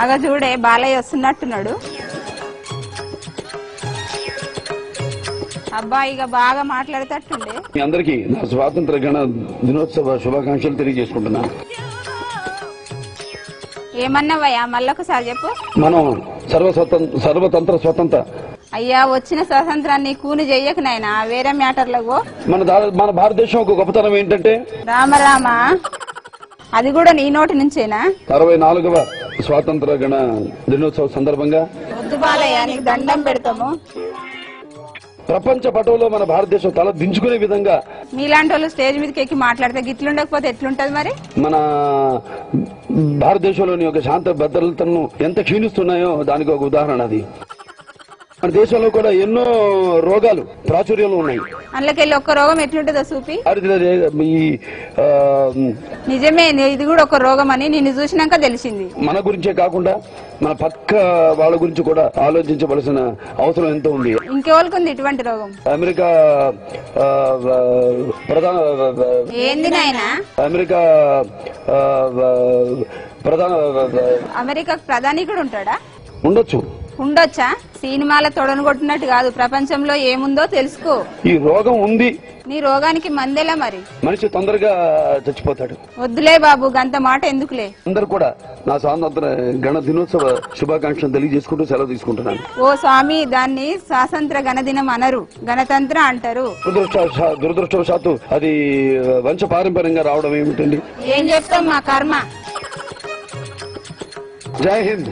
అగ చూడే బాలయ్య వస్తున్నట్టున్నాడు. అబ్బాయి ఇక బాగా మాట్లాడేటట్టుండే. మీ అందరికీ నా స్వాతంత్ర గణ దినోత్సవ శుభాకాంక్షలు తెలియజేసుకుంటున్నాను. ఏమన్నావయ్యా మళ్ళొకసారి చెప్పు. మనం సర్వతంత్ర స్వతంత్ర. అయ్యా వచ్చిన స్వాతంత్రాన్ని కూని చెయ్యకు నాయనా, వేరే మ్యాటర్లకు. మన భారతదేశం ఒక గొప్పతనం ఏంటంటే రామ అది కూడా నీ నోటి నుంచేనా? 64వ స్వాతంత్ర గణ దినోత్సవ సందర్భంగా వద్దు బాలయ్య, నీకు దండం పెడతాము. ప్రపంచ పటంలో మన భారతదేశం తల దించుకునే విధంగా మీలాంటి వాళ్ళు స్టేజ్ మీదకి ఎక్కి మాట్లాడితే గిట్లుండకపోతే ఎట్లుంటది మరి? మన భారతదేశంలోని ఒక శాంత భద్రతలను ఎంత క్షీణిస్తున్నాయో దానికి ఒక ఉదాహరణ అది. మన దేశంలో కూడా ఎన్నో రోగాలు ప్రాచుర్యంలో ఉన్నాయి. అందులోకెళ్ళి ఒక్క రోగం ఎట్లుంటుందో చూపి. నిజమే, ఇది కూడా ఒక రోగం అని నిన్ను చూసినాక తెలిసింది. మన గురించే కాకుండా మన పక్క వాళ్ళ గురించి కూడా ఆలోచించవలసిన అవసరం ఎంతో ఉంది. ఇంకెవరికి ఇటువంటి రోగం? అమెరికా ప్రధాన ఏంది నాయనా? అమెరికా అమెరికా ప్రధాని కూడా ఉంటాడా? ఉండొచ్చా? సినిమాల తొడను కొట్టినట్టు కాదు, ప్రపంచంలో ఏముందో తెలుసుకో. ఈ రోగం ఉంది. నీ రోగానికి మందేలా మరి? మనిషి తొందరగా చచ్చిపోతాడు. వద్దులే బాబు, గంత మాట ఎందుకులే. అందరు కూడా నా స్వాతంత్ర గణ దినోత్సవ శుభాకాంక్షలు తెలియజేసుకుంటూ సెలవు తీసుకుంటున్నాను. ఓ స్వామి, దాన్ని స్వాతంత్ర గణదినం అనరు, గణతంత్ర అంటారు. దురదృష్టవశాత్తు అది వంశ పారంపర్యంగా రావడం ఏమిటండి? ఏం చెప్తాం, మా కర్మ. జై హింద్.